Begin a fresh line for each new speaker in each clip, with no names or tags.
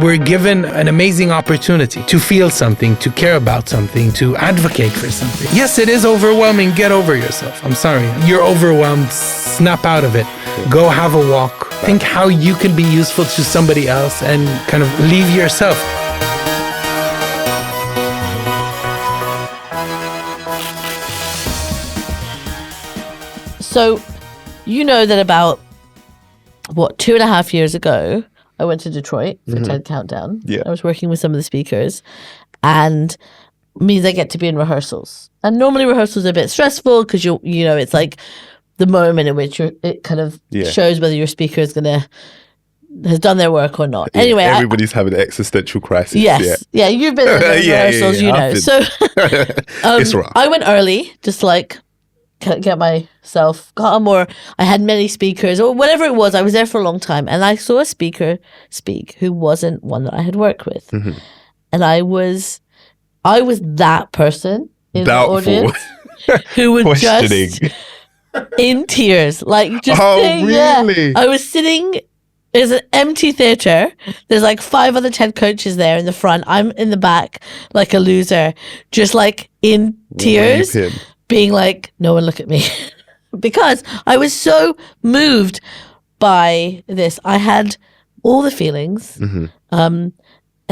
We're given an amazing opportunity to feel something, to care about something, to advocate for something. Yes, it is overwhelming. Get over yourself. I'm sorry. You're overwhelmed. Snap out of it. Go have a walk. Think how you can be useful to somebody else and kind of leave yourself.
So, you know that about, 2.5 years ago, I went to Detroit for TED Countdown.
Yeah.
I was working with some of the speakers, and means I get to be in rehearsals. And normally rehearsals are a bit stressful because you know it's like the moment in which it kind of shows whether your speaker is has done their work or not.
Yeah,
Anyway,
everybody's having an existential crisis.
Yes, yeah, you've been in those rehearsals, you know. So
it's rough.
I went early, just like get myself calm, or I had many speakers or whatever it was. I was there for a long time, and I saw a speaker speak who wasn't one that I had worked with, and I was that person in the audience who was just in tears, like just sitting,
really?
I was sitting. There's an empty theatre. There's like 5 other TED coaches there in the front. I'm in the back like a loser, just like in tears. Being like, no one look at me. Because I was so moved by this. I had all the feelings. And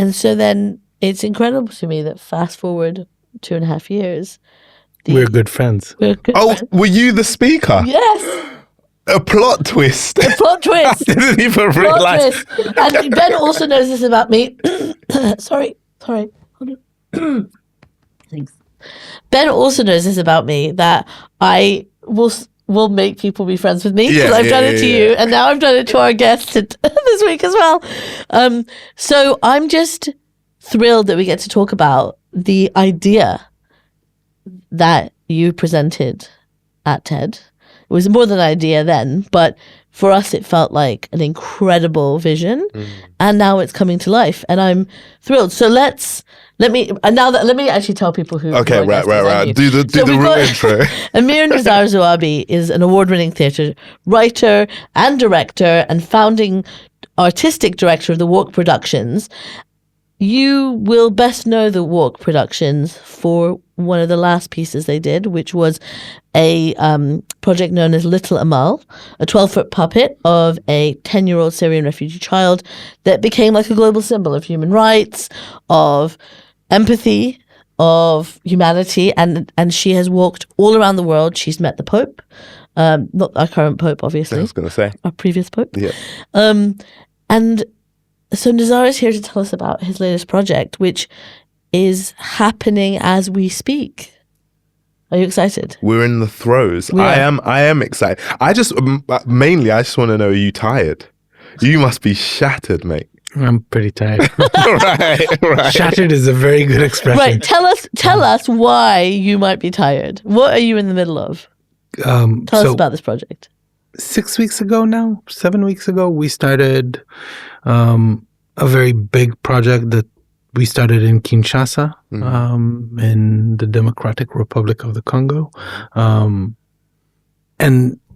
so then it's incredible to me that fast forward 2.5 years.
We're good friends.
Friends.
Were you the speaker?
Yes.
A plot twist.
A plot twist.
I didn't even realize.
And Ben also knows this about me. Sorry. Hold on. Thanks. Ben also knows this about me, that I will make people be friends with me because I've done it to you, and now I've done it to our guest this week as well. So I'm just thrilled that we get to talk about the idea that you presented at TED. It was more than an idea then, but for us it felt like an incredible vision, and now it's coming to life, and I'm thrilled. So let me actually tell people who.
Okay, right. Do the real intro.
Amir Nizar Zuabi is an award-winning theatre writer and director, and founding artistic director of the Walk Productions. You will best know the Walk Productions for one of the last pieces they did, which was a project known as Little Amal, a 12-foot puppet of a 10-year-old Syrian refugee child that became like a global symbol of human rights, of empathy, of humanity, and she has walked all around the world. She's met the Pope, not our current Pope, obviously.
I was going to say.
Our previous Pope.
Yeah.
And so Nizar is here to tell us about his latest project, which is happening as we speak. Are you excited?
We're in the throes. I am excited. I just want to know, are you tired? You must be shattered, mate.
I'm pretty tired.
right.
Shattered is a very good expression.
Right. Tell us why you might be tired. What are you in the middle of? Tell us about this project.
7 weeks ago, we started a very big project that we started in Kinshasa, in the Democratic Republic of the Congo. And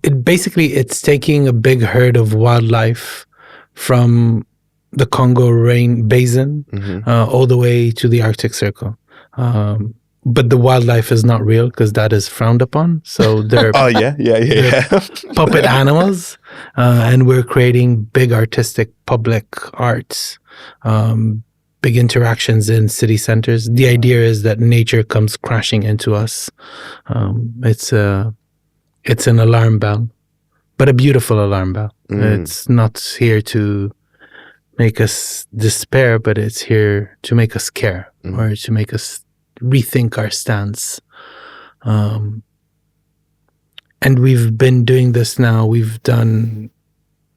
it's taking a big herd of wildlife from the Congo rain basin all the way to the Arctic Circle. But the wildlife is not real because that is frowned upon. So they're puppet animals. And we're creating big artistic public arts, big interactions in city centers. The idea is that nature comes crashing into us. It's an alarm bell, but a beautiful alarm bell. It's not here to make us despair, but it's here to make us care or to make us rethink our stance. And we've been doing this now. We've done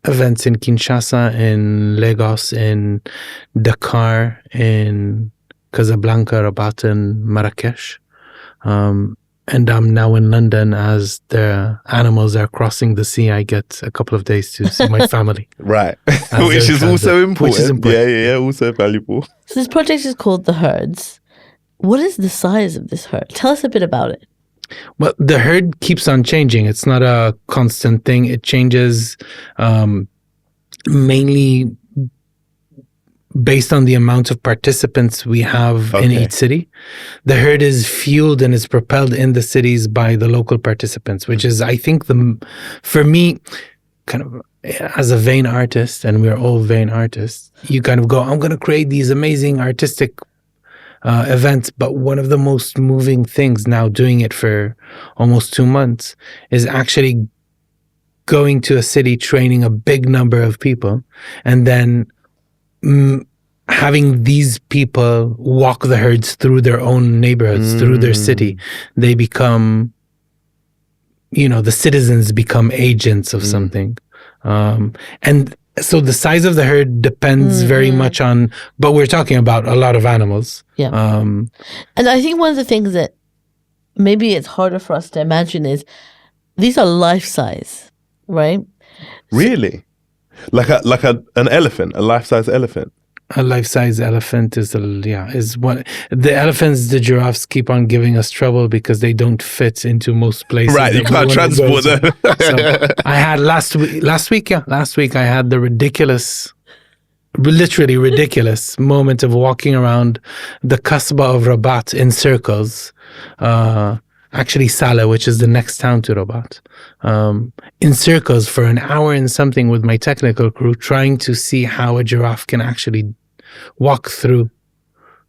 events in Kinshasa, in Lagos, in Dakar, in Casablanca, Rabat, and Marrakesh. And I'm now in London as the animals are crossing the sea. I get a couple of days to see my family.
Right. Which is also important. Yeah, also valuable.
So this project is called The Herds. What is the size of this herd? Tell us a bit about it.
Well, the herd keeps on changing. It's not a constant thing. It changes mainly based on the amount of participants we have in each city. The herd is fueled and is propelled in the cities by the local participants, which is, I think, for me, kind of as a vain artist, and we're all vain artists, you kind of go, I'm going to create these amazing artistic events. But one of the most moving things now, doing it for almost 2 months, is actually going to a city, training a big number of people, and then having these people walk the herds through their own neighborhoods, through their city. They become, the citizens become agents of something. And so the size of the herd depends very much on, but we're talking about a lot of animals.
Yeah. And I think one of the things that maybe it's harder for us to imagine is these are life size, right?
Really? Like an elephant, a life-size elephant?
A life-size elephant is one. The elephants, the giraffes keep on giving us trouble because they don't fit into most places.
Right, you can't transport them.
So I had last week I had the literally ridiculous moment of walking around the Kasbah of Rabat in circles. Actually Saleh, which is the next town to Rabat, in circles for an hour and something with my technical crew, trying to see how a giraffe can actually walk through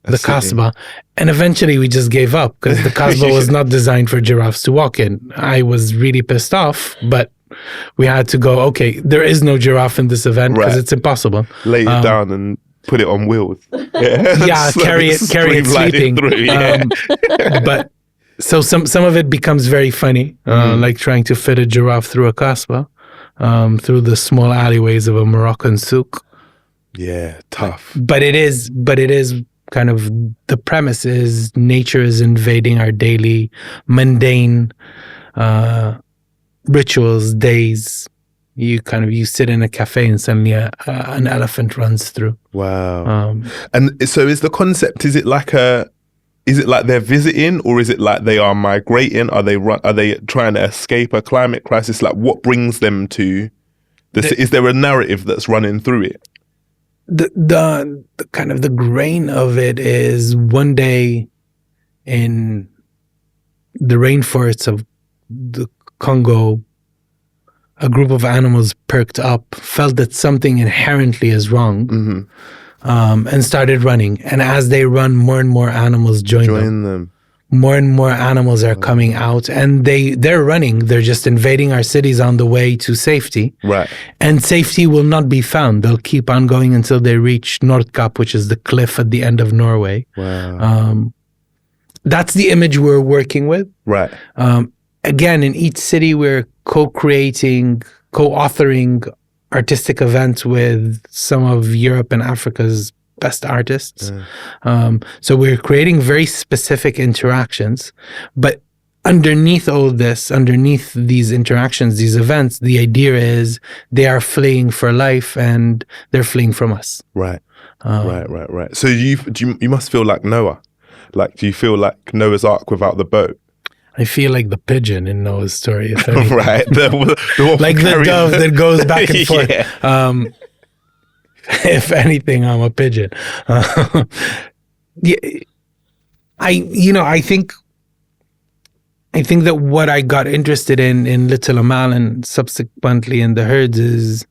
the Kasbah. And eventually we just gave up because the Kasbah was not designed for giraffes to walk in. I was really pissed off, but we had to go, okay, there is no giraffe in this event because it's impossible.
Lay it down and put it on wheels.
Yeah, carry it sleeping. But so some of it becomes very funny, like trying to fit a giraffe through a Kasbah, through the small alleyways of a Moroccan souk.
Yeah, tough.
But it is kind of, the premise is nature is invading our daily mundane rituals, days. You sit in a cafe and suddenly an elephant runs through.
Wow. And so is the concept, is it like they're visiting, or is it like they are migrating? Are they trying to escape a climate crisis? Like, what brings them to this? Is there a narrative that's running through it?
The kind of the grain of it is, one day in the rainforests of the Congo, a group of animals perked up, felt that something inherently is wrong, and started running. And as they run, more and more animals join them. More and more animals are coming out, and they're running. They're just invading our cities on the way to safety.
Right.
And safety will not be found. They'll keep on going until they reach Nordkapp, which is the cliff at the end of Norway.
Wow.
That's the image we're working with.
Right.
Again, in each city, we're co-creating, co-authoring artistic events with some of Europe and Africa's best artists. So we're creating very specific interactions, but underneath all this, underneath these interactions, these events, the idea is they are fleeing for life and they're fleeing from us.
Right. Right. So you must feel like Noah. Like, do you feel like Noah's Ark without the boat?
I feel like the pigeon in Noah's story. If anything.
Right.
Like the dove that goes back and forth. Yeah. If anything, I'm a pigeon. I think that what I got interested in Little Amal and subsequently in the herds is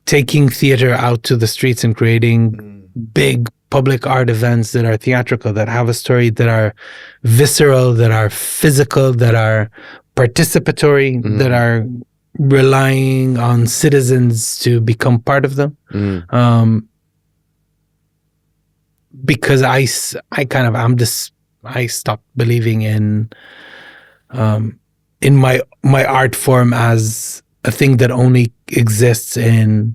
taking theater out to the streets and creating big public art events that are theatrical, that have a story, that are visceral, that are physical, that are participatory, that are relying on citizens to become part of them. Because I stopped believing in my art form as a thing that only exists in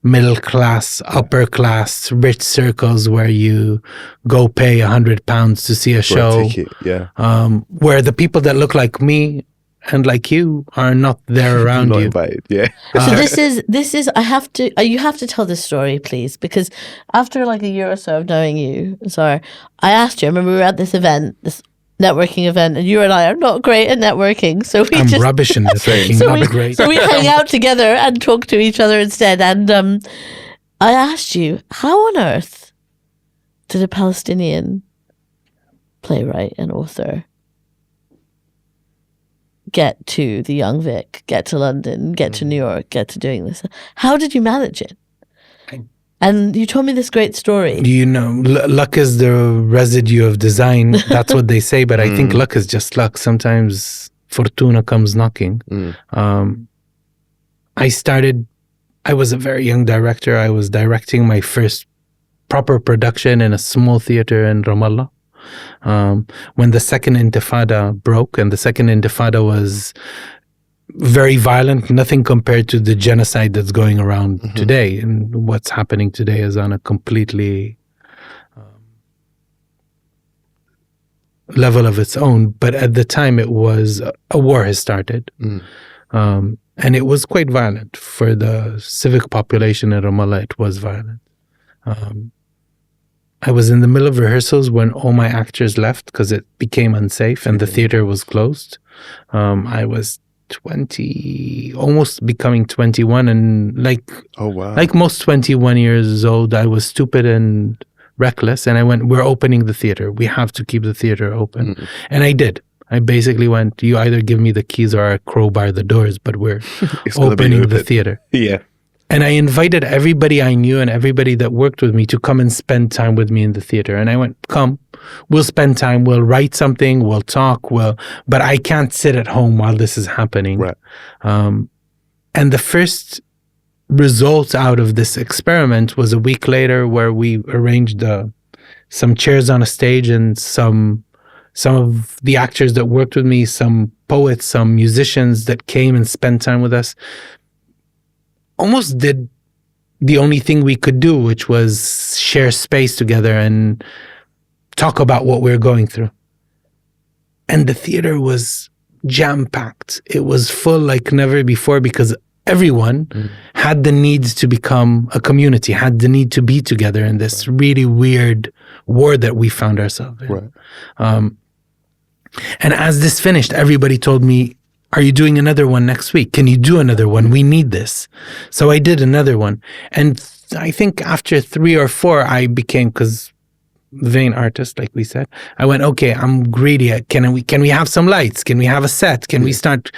middle class, upper class, rich circles where you go pay £100 to see a show.
A ticket, yeah.
Where the people that look like me and like you are not there around
not
you.
Invited, yeah.
So this is I have to you have to tell this story, please, because after like a year or so of knowing you, I asked you. I remember we were at this event, this networking event, and you and I are not great at networking, so I'm
rubbish in networking.
So we hang out together and talk to each other instead. And I asked you, how on earth did a Palestinian playwright and author get to the Young Vic, get to London, get to New York, get to doing this? How did you manage it? And you told me this great story.
You know, luck is the residue of design. That's what they say, but I think luck is just luck. Sometimes fortuna comes knocking. I was a very young director. I was directing my first proper production in a small theater in Ramallah. When the second intifada broke, and the second intifada was very violent, nothing compared to the genocide that's going around today. And what's happening today is on a completely level of its own. But at the time, it was a war has started. And it was quite violent. For the civic population in Ramallah, it was violent. I was in the middle of rehearsals when all my actors left because it became unsafe and the theater was closed. I was 20, almost becoming 21, and like most 21 years old, I was stupid and reckless, and I went, we're opening the theater. We have to keep the theater open. And I did. I basically went, you either give me the keys or I crowbar the doors, but we're opening the theater.
Yeah.
And I invited everybody I knew and everybody that worked with me to come and spend time with me in the theater. And I went, come, we'll spend time, we'll write something, we'll talk, but I can't sit at home while this is happening.
Right.
And the first result out of this experiment was a week later, where we arranged some chairs on a stage, and some of the actors that worked with me, some poets, some musicians that came and spent time with us, almost did the only thing we could do, which was share space together and talk about what we're going through. And the theater was jam-packed. It was full like never before, because everyone had the need to become a community, had the need to be together in this really weird war that we found ourselves in.
Right.
And as this finished, everybody told me, are you doing another one next week? Can you do another one? We need this. So I did another one. And I think after 3 or 4, I became, because vain artist, like we said, I went, okay, I'm greedy. Can we have some lights? Can we have a set? Can we think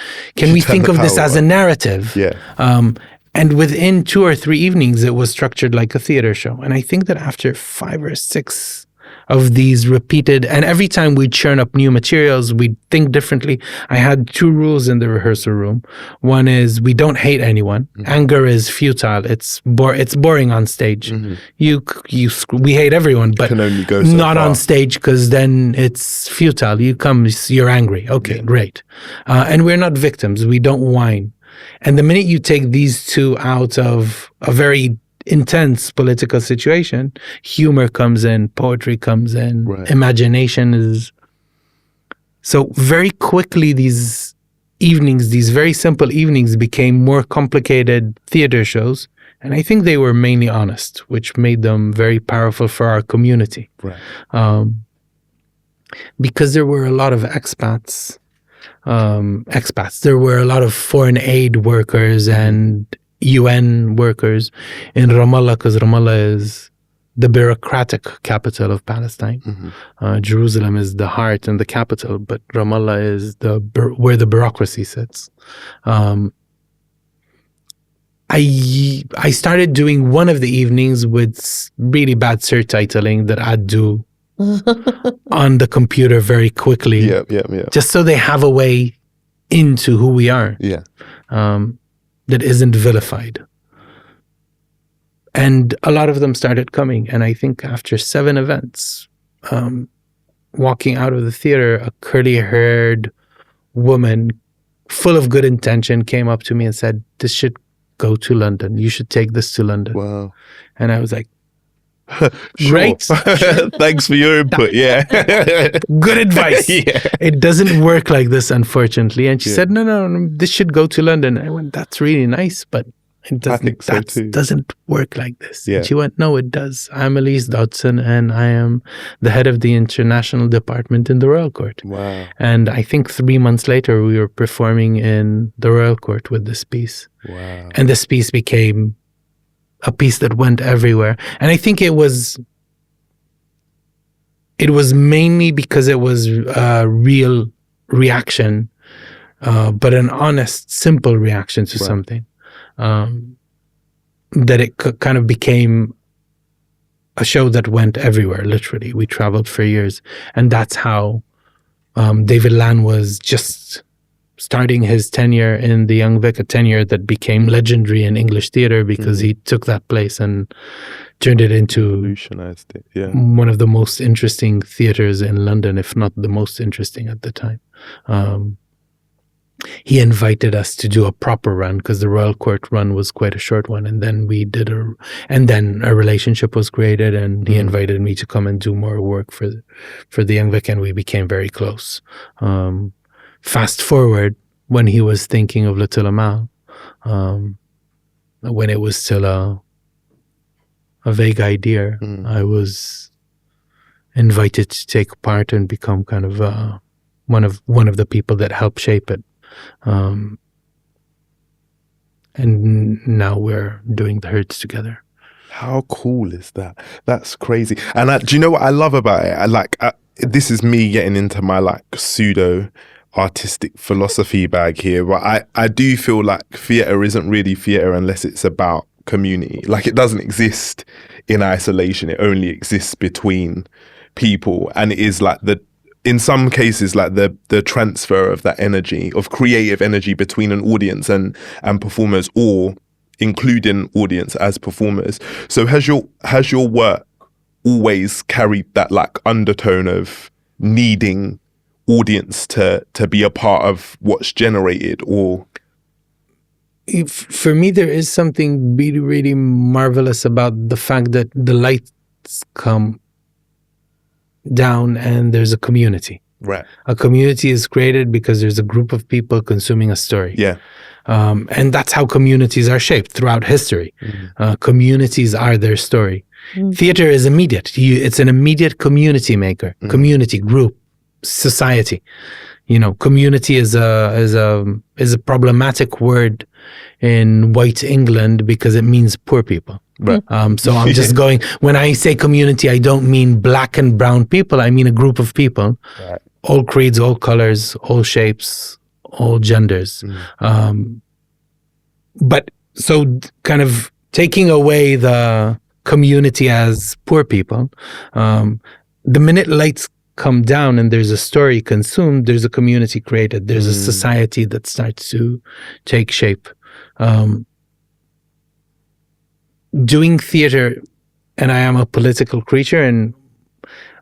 of this as a narrative?
Yeah.
And within 2 or 3 evenings, it was structured like a theater show. And I think that after 5 or 6 of these repeated, and every time we'd churn up new materials, we'd think differently. I had 2 rules in the rehearsal room. One is, we don't hate anyone. Anger is futile. It's boring on stage. We hate everyone, but
can only go so
not
far
on stage, because then it's futile. You're angry. Okay, great. And we're not victims. We don't whine. And the minute you take these 2 out of a very intense political situation, humor comes in, poetry comes in, imagination is. So very quickly, these evenings, these very simple evenings, became more complicated theater shows. And I think they were mainly honest, which made them very powerful for our community.
Right.
Because there were a lot of expats. There were a lot of foreign aid workers and UN workers in Ramallah, because Ramallah is the bureaucratic capital of Palestine. Jerusalem is the heart and the capital, but Ramallah is where the bureaucracy sits. I started doing one of the evenings with really bad surtitling that I'd do on the computer very quickly.
Yeah.
Just so they have a way into who we are.
Yeah.
That isn't vilified. And a lot of them started coming. And I think after 7 events, walking out of the theater, a curly-haired woman full of good intention came up to me and said, this should go to London. You should take this to London.
Wow.
And I was like, great.
Thanks for your input. Yeah.
Good advice.
Yeah.
It doesn't work like this, unfortunately. And she said, no, this should go to London. I went, that's really nice, but it doesn't work like this.
Yeah.
And she went, no, it does. I'm Elise Dodson, and I am the head of the international department in the Royal Court.
Wow.
And I think 3 months later, we were performing in the Royal Court with this piece.
Wow.
And this piece became a piece that went everywhere. And I think it was mainly because it was a real reaction, but an honest, simple reaction to something, that it kind of became a show that went everywhere, literally. We traveled for years. And that's how David Land was just starting his tenure in the Young Vic, a tenure that became legendary in English theatre because he took that place and turned it into
revolutionized it. Yeah.
One of the most interesting theatres in London, if not the most interesting at the time. He invited us to do a proper run because the Royal Court run was quite a short one, and then then a relationship was created, and he invited me to come and do more work for the Young Vic, and we became very close. Fast forward when he was thinking of Little Amal, when it was still a vague idea, I was invited to take part and become kind of one of the people that helped shape it. And now we're doing the Hurst together.
How cool is that? That's crazy. And do you know what I love about it? This is me getting into my pseudo artistic philosophy bag here, but I do feel like theatre isn't really theatre unless it's about community. It doesn't exist in isolation. It only exists between people, and it is in some cases the transfer of that energy, of creative energy between an audience and performers, or including audience as performers. So has your work always carried that undertone of needing audience to be a part of what's generated? Or
for me, there is something really, really marvelous about the fact that the lights come down and there's a community.
Right.
A community is created because there's a group of people consuming a story.
Yeah.
And that's how communities are shaped throughout history. Communities are their story. Theater is immediate. It's an immediate community maker, community, group, society. Community is a problematic word in white England because it means poor people.
Right.
So I'm just going, when I say community, I don't mean black and brown people. I mean a group of people, right. All creeds, all colors, all shapes, all genders. But so kind of taking away the community as poor people, the minute lights come down and there's a story consumed, there's a community created, there's a society that starts to take shape. Doing theater, and I am a political creature, and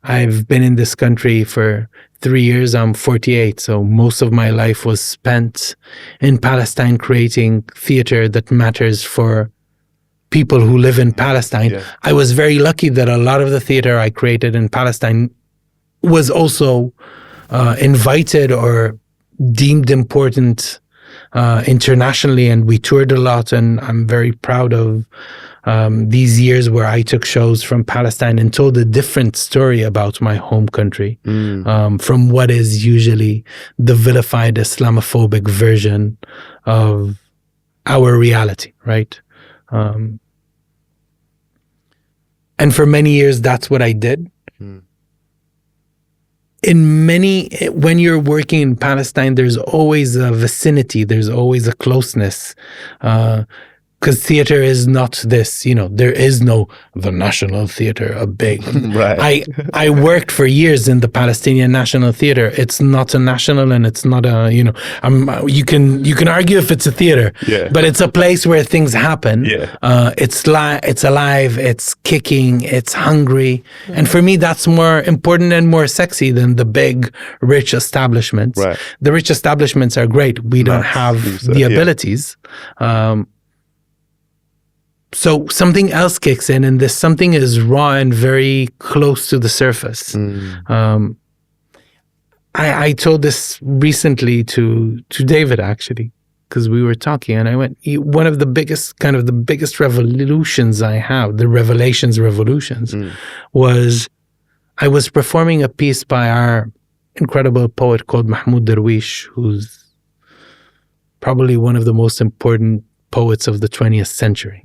I've been in this country for 3 years. I'm 48, so most of my life was spent in Palestine creating theater that matters for people who live in Palestine.
Yeah.
I was very lucky that a lot of the theater I created in Palestine was also invited or deemed important internationally, and we toured a lot, and I'm very proud of these years where I took shows from Palestine and told a different story about my home country, from what is usually the vilified Islamophobic version of our reality, right? And for many years, that's what I did. When you're working in Palestine, there's always a vicinity, there's always a closeness, because theater is not this, there is no the National Theater, a big.
Right.
I worked for years in the Palestinian National Theater. It's not a national, and it's not a, you can argue if it's a theater, but it's a place where things happen.
Yeah.
It's alive, it's kicking, it's hungry. And for me, that's more important and more sexy than the big, rich establishments.
Right.
The rich establishments are great. We don't have the abilities. So something else kicks in, and this something is raw and very close to the surface. I told this recently to David, actually, because we were talking, and I went, one of the biggest revolutions I have, the revolutions, was I was performing a piece by our incredible poet called Mahmoud Darwish, who's probably one of the most important poets of the 20th century.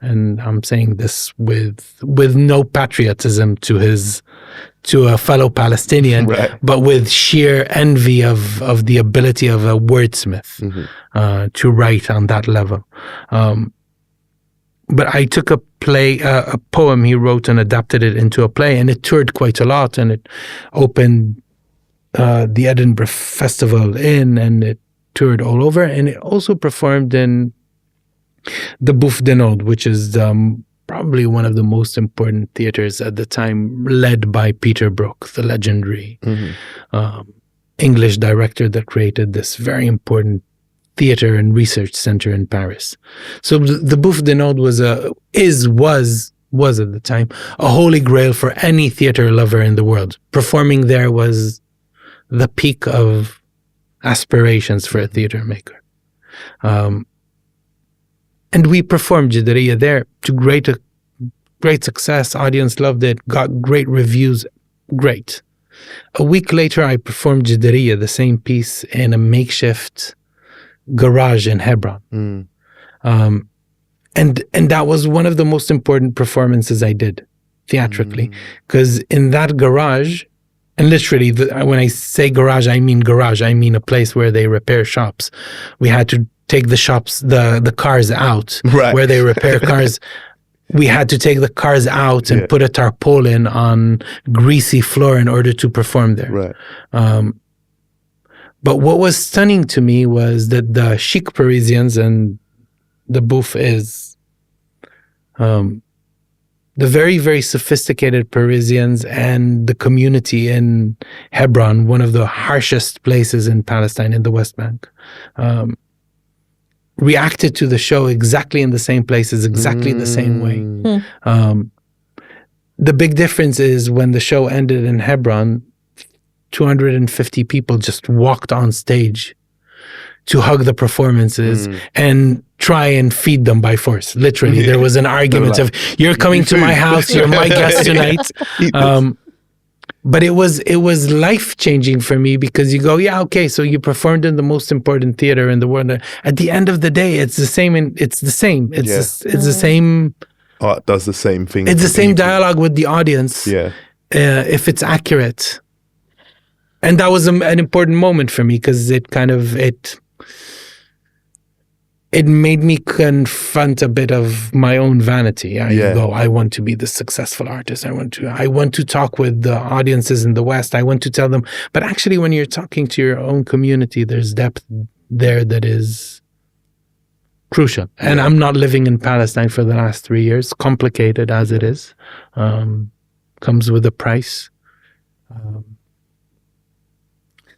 And I'm saying this with no patriotism to a fellow Palestinian,
Right.
but with sheer envy of the ability of a wordsmith to write on that level. But I took a poem he wrote and adapted it into a play, and it toured quite a lot, and it opened the Edinburgh Festival and it toured all over, and it also performed in the Bouffe de Node, which is probably one of the most important theaters at the time, led by Peter Brook, the legendary English director that created this very important theater and research center in Paris. So the Bouffe de Node was at the time a holy grail for any theater lover in the world. Performing there was the peak of aspirations for a theater maker. And we performed Jadariya there to great success. Audience loved it, got great reviews, great. A week later, I performed Jadariya, the same piece, in a makeshift garage in Hebron. And that was one of the most important performances I did theatrically, because in that garage, and literally, when I say garage, I mean a place where they repair shops. We had to take the cars out, right, where they repair cars. We had to take the cars out and put a tarpaulin on greasy floor in order to perform there.
Right.
But what was stunning to me was that the chic Parisians, and the Bouffe is the very, very sophisticated Parisians, and the community in Hebron, one of the harshest places in Palestine, in the West Bank, reacted to the show exactly in the same places, exactly the same way. The big difference is when the show ended in Hebron, 250 people just walked on stage to hug the performances and try and feed them by force. Literally, there was an argument of, you're coming to my house, you're my guest tonight. But it was life-changing for me, because you go, yeah, okay, so you performed in the most important theater in the world. At the end of the day, it's the same. It's the same.
Art does the same thing.
It's the same dialogue with the audience.
Yeah.
If it's accurate. And that was an important moment for me, because it kind of, it made me confront a bit of my own vanity. I want to be the successful artist. I want to talk with the audiences in the West. I want to tell them. But actually, when you're talking to your own community, there's depth there that is crucial. And I'm not living in Palestine for the last 3 years, complicated as it is. Comes with a price.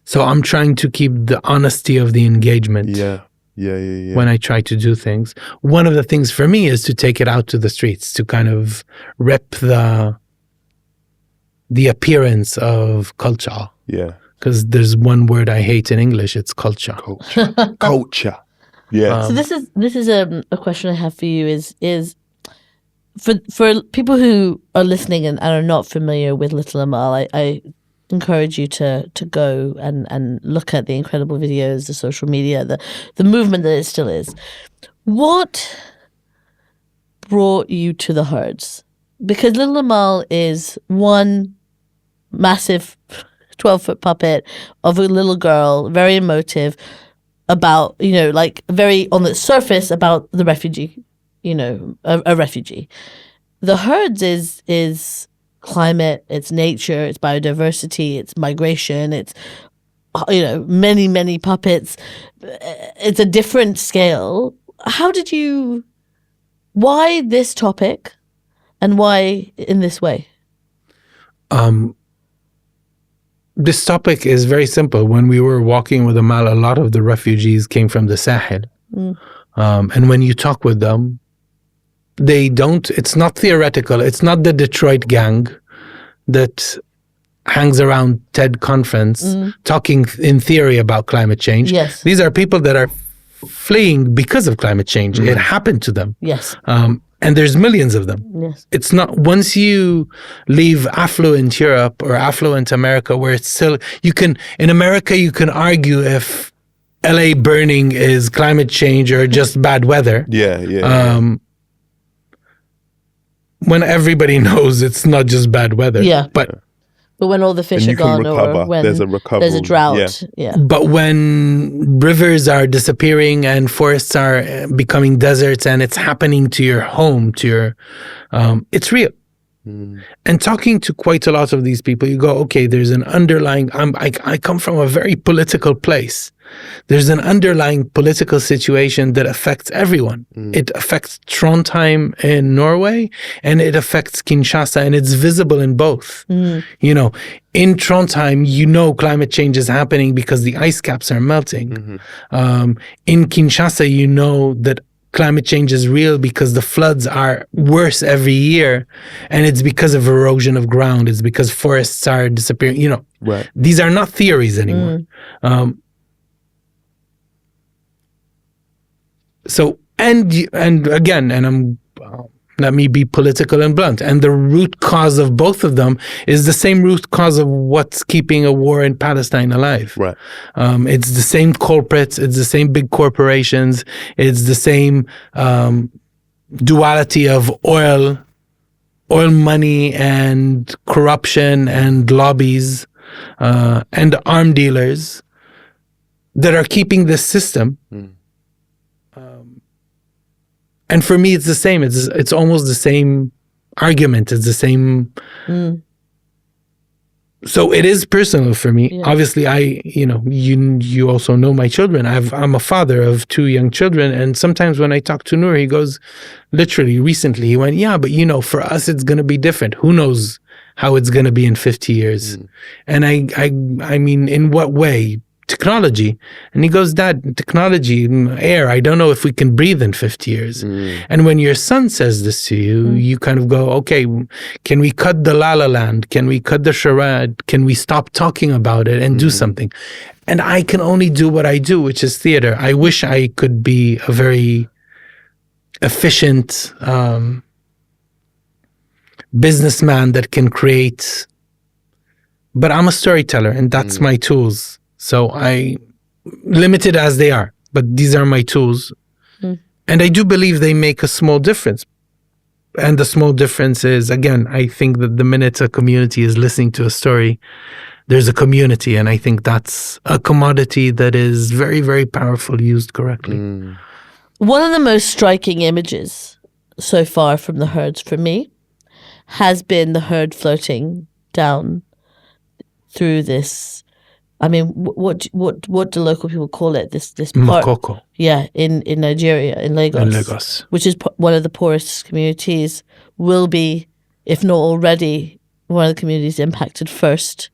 So I'm trying to keep the honesty of the engagement.
Yeah.
When I try to do things. One of the things for me is to take it out to the streets, to kind of rep the appearance of culture.
Yeah.
Because there's one word I hate in English, it's culture.
Culture. Yeah.
So this is a question I have for you is for people who are listening and are not familiar with Little Amal, I encourage you to go and look at the incredible videos, the social media, the movement that it still is. What brought you to the Hurst? Because Little Amal is one massive 12-foot puppet of a little girl, very emotive, about, like very on the surface about the refugee, a refugee. The Hurst is climate, it's nature, it's biodiversity, it's migration, it's many, many puppets. It's a different scale. Why this topic, and why in this way?
This topic is very simple. When we were walking with Amal, a lot of the refugees came from the Sahel. And when you talk with them, it's not theoretical. It's not the Detroit gang that hangs around TED conference talking in theory about climate change.
Yes.
These are people that are fleeing because of climate change. It happened to them.
Yes.
And there's millions of them.
Yes.
It's not, once you leave affluent Europe or affluent America, where it's still, in America, you can argue if LA burning is climate change or just bad weather. When everybody knows it's not just bad weather.
But when all the fish are gone, or when there's a drought.
But when rivers are disappearing and forests are becoming deserts, and it's happening to your home, it's real. And talking to quite a lot of these people, you go, okay, there's an underlying, I come from a very political place. There's an underlying political situation that affects everyone. It affects Trondheim in Norway, and it affects Kinshasa, and it's visible in both. You know, in Trondheim, you know climate change is happening because the ice caps are melting. In Kinshasa, you know that climate change is real because the floods are worse every year, and it's because of erosion of ground. It's because forests are disappearing. You know, these are not theories anymore. So, and again, and let me be political and blunt. And the root cause of both of them is the same root cause of what's keeping a war in Palestine alive. It's the same culprits. It's the same big corporations. It's the same duality of oil money and corruption and lobbies and arm dealers that are keeping this system. And for me, it's the same. It's almost the same argument. It's the same. So it is personal for me. Obviously, you also know my children. I'm a father of 2 young children, and sometimes when I talk to Noor, he goes, literally recently, he went, yeah, but for us, it's going to be different. Who knows how it's going to be in 50 years? And I mean, in what way? Technology. And he goes, Dad, technology, air, I don't know if we can breathe in 50 years. And when your son says this to you, you kind of go, okay, can we cut the La La Land? Can we cut the charade? Can we stop talking about it and do something? And I can only do what I do, which is theater. I wish I could be a very efficient businessman that can create, but I'm a storyteller, and that's my tools. So limited as they are, but these are my tools. And I do believe they make a small difference. And the small difference is, again, I think that the minute a community is listening to a story, there's a community. And I think that's a commodity that is very, very powerful used correctly.
One of the most striking images so far from the herds for me has been the herd floating down through this. I mean, what do local people call it? This part,
Makoko.
Yeah, in Nigeria, in Lagos, which is one of the poorest communities, will be, if not already, one of the communities impacted first,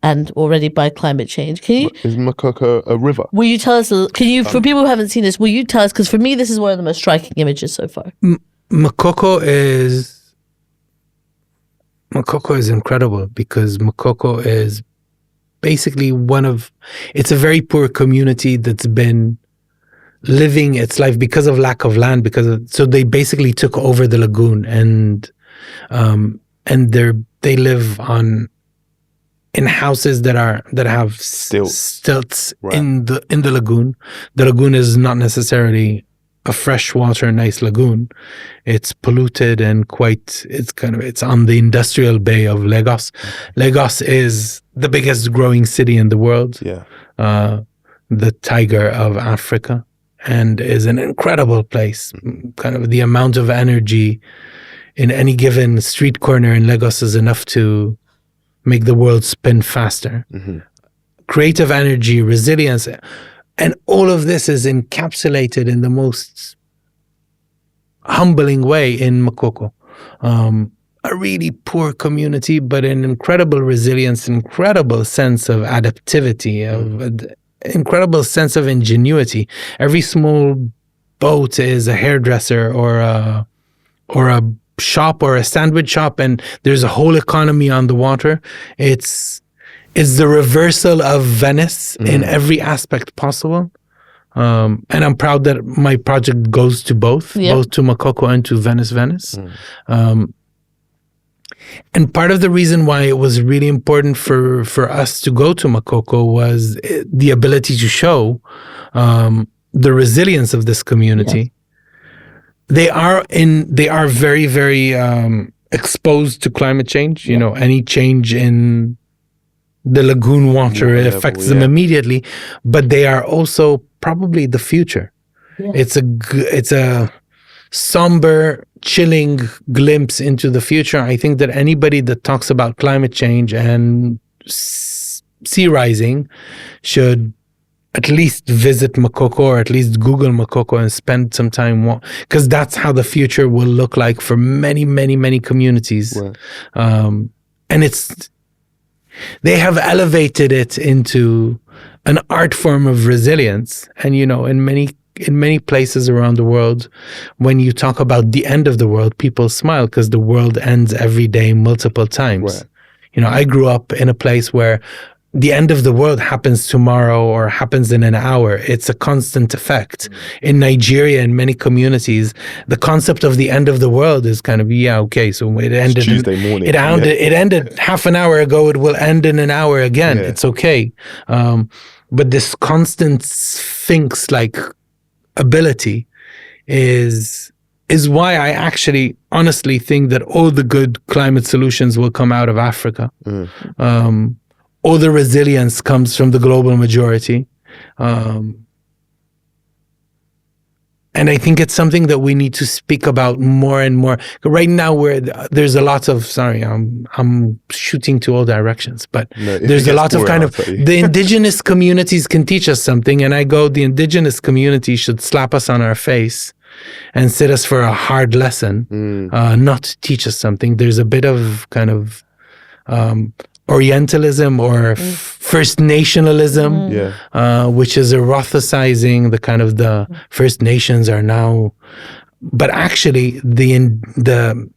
and already by climate change.
Is Makoko a river?
Will you tell us? Can you, for people who haven't seen this, will you tell us? Because for me, this is one of the most striking images so far.
Makoko is incredible because Makoko is basically it's a very poor community that's been living its life because of lack of land, so they basically took over the lagoon, and they live in houses that have stilts in the lagoon. The lagoon is not necessarily a freshwater nice lagoon. It's polluted and it's on the industrial bay of Lagos. Lagos is the biggest growing city in the world. The tiger of Africa, and is an incredible place. Kind of the amount of energy in any given street corner in Lagos is enough to make the world spin faster. Creative energy, resilience. And all of this is encapsulated in the most humbling way in Makoko. A really poor community, but an incredible resilience, incredible sense of adaptivity, incredible sense of ingenuity. Every small boat is a hairdresser or a shop or a sandwich shop, and there's a whole economy on the water. It's the reversal of Venice in every aspect possible. And I'm proud that my project goes to both to Makoko and to Venice. And part of the reason why it was really important for us to go to Makoko was the ability to show the resilience of this community. Yes. They are very, very exposed to climate change. You know, any change in the lagoon water affects them immediately, but they are also probably the future. Yeah. It's a somber, chilling glimpse into the future. I think that anybody that talks about climate change and sea rising should at least visit Makoko, or at least Google Makoko and spend some time, because that's how the future will look like for many, many, many communities. Right. And they have elevated it into an art form of resilience. And, you know, in many places around the world, when you talk about the end of the world, people smile because the world ends every day multiple times. Right. You know, I grew up in a place where the end of the world happens tomorrow or happens in an hour. It's a constant effect. In Nigeria, in many communities, the concept of the end of the world is kind of, okay, so it ended
Tuesday morning.
It ended half an hour ago. It will end in an hour again. Yeah. It's okay. But this constant Sphinx-like ability is why I actually honestly think that all the good climate solutions will come out of Africa. All the resilience comes from the global majority. And I think it's something that we need to speak about more and more. Right now, there's a lot of, I'm shooting to all directions, but there's a lot of kind of, the indigenous communities can teach us something. And I go, the indigenous community should slap us on our face and sit us for a hard lesson, not teach us something. There's a bit of kind of, Orientalism or First Nationalism, which is eroticizing the kind of the First Nations are now, but actually the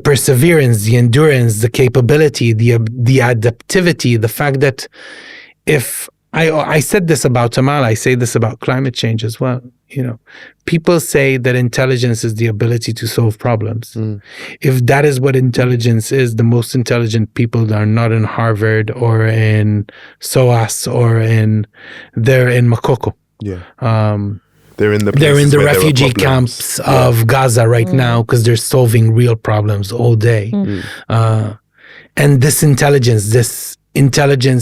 perseverance, the endurance, the capability, the adaptivity, the fact that if I said this about Tamal, I say this about climate change as well. You know, people say that intelligence is the ability to solve problems. If that is what intelligence is, the most intelligent people are not in Harvard or in SOAS or they're in Makoko.
Yeah. They're in the
refugee camps of Gaza right now because they're solving real problems all day. And this intelligence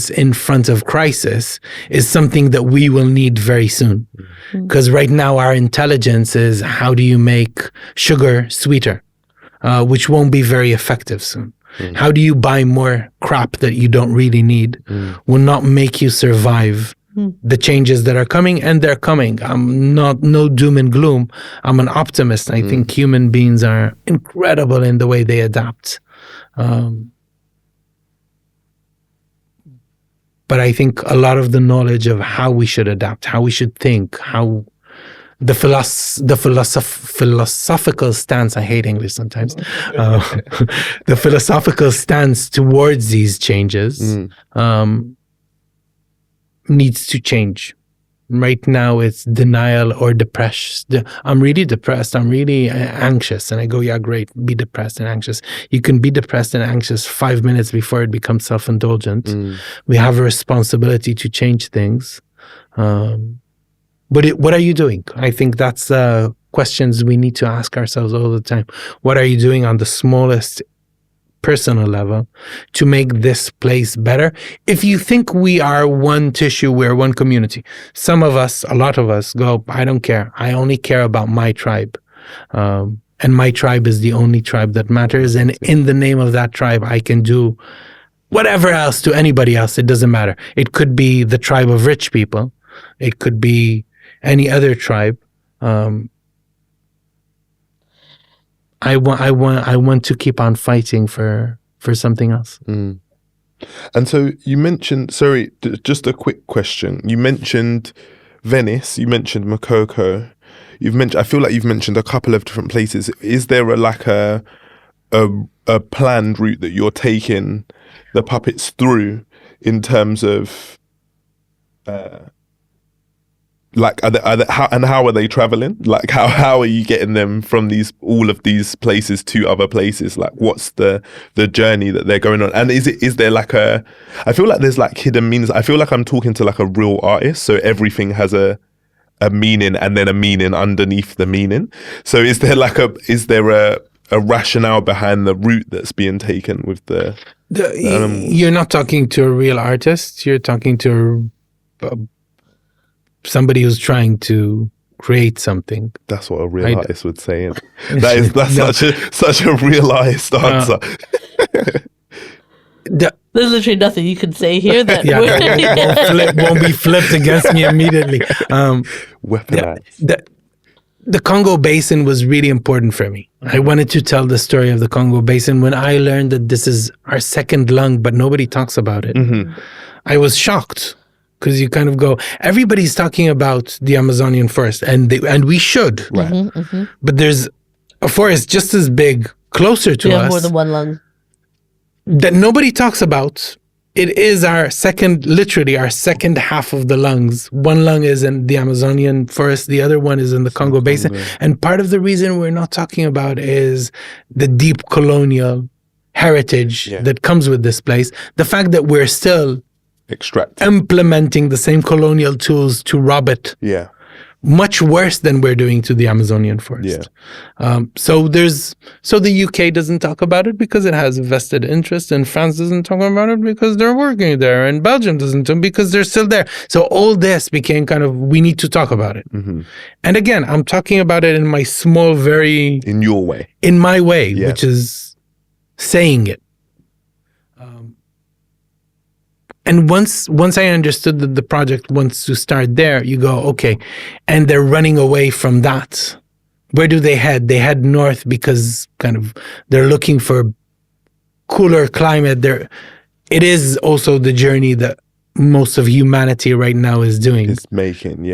in front of crisis is something that we will need very soon. Because right now our intelligence is how do you make sugar sweeter, which won't be very effective soon. How do you buy more crap that you don't really need, will not make you survive the changes that are coming, and they're coming. I'm no doom and gloom. I'm an optimist. I think human beings are incredible in the way they adapt. But I think a lot of the knowledge of how we should adapt, how we should think, how the philosophical stance, I hate English sometimes, the philosophical stance towards these changes needs to change. Right now it's denial or depression. I'm really depressed. I'm really anxious. And I go, yeah, great. Be depressed and anxious. You can be depressed and anxious 5 minutes before it becomes self-indulgent. We have a responsibility to change things. But what are you doing? I think that's questions we need to ask ourselves all the time. What are you doing on the smallest personal level to make this place better? If you think we are one tissue, we're one community. Some of us, a lot of us go, I don't care. I only care about my tribe. And my tribe is the only tribe that matters. And in the name of that tribe, I can do whatever else to anybody else. It doesn't matter. It could be the tribe of rich people. It could be any other tribe. I want to keep on fighting for something else.
And so you mentioned, sorry, just a quick question. You mentioned Venice, you mentioned Makoko, I feel like you've mentioned a couple of different places. Is there a planned route that you're taking the puppets through in terms of Like, how are they traveling? Like, how are you getting them from all of these places to other places? Like, what's the journey that they're going on? And is there like I feel like there's like hidden meanings. I feel like I'm talking to like a real artist, so everything has a meaning and then a meaning underneath the meaning. So is there a rationale behind the route that's being taken with the
you're not talking to a real artist. You're talking to somebody who's trying to create something.
That's what a real artist would say. That's such a realized answer.
There's literally nothing you can say here that
won't be flipped against me immediately.
Weaponized.
The Congo Basin was really important for me. I wanted to tell the story of the Congo Basin. When I learned that this is our second lung, but nobody talks about it, I was shocked. Because you kind of go, everybody's talking about the Amazonian forest, and we should.
Right.
But there's a forest just as big, closer to us.
We have more than one lung.
That nobody talks about. It is literally our second half of the lungs. One lung is in the Amazonian forest, the other one is in the Congo Basin. And part of the reason we're not talking about is the deep colonial heritage that comes with this place. The fact that we're still implementing the same colonial tools to rob it.
Yeah.
Much worse than we're doing to the Amazonian forest.
Yeah.
So the UK doesn't talk about it because it has a vested interest, and France doesn't talk about it because they're working there, and Belgium doesn't because they're still there. So all this became kind of, we need to talk about it. And again, I'm talking about it in my small,
in your way.
In my way, which is saying it. And once I understood that the project wants to start there, you go, okay, and they're running away from that. Where do they head? They head north because kind of they're looking for cooler climate. It is also the journey that most of humanity right now is doing.
It's making,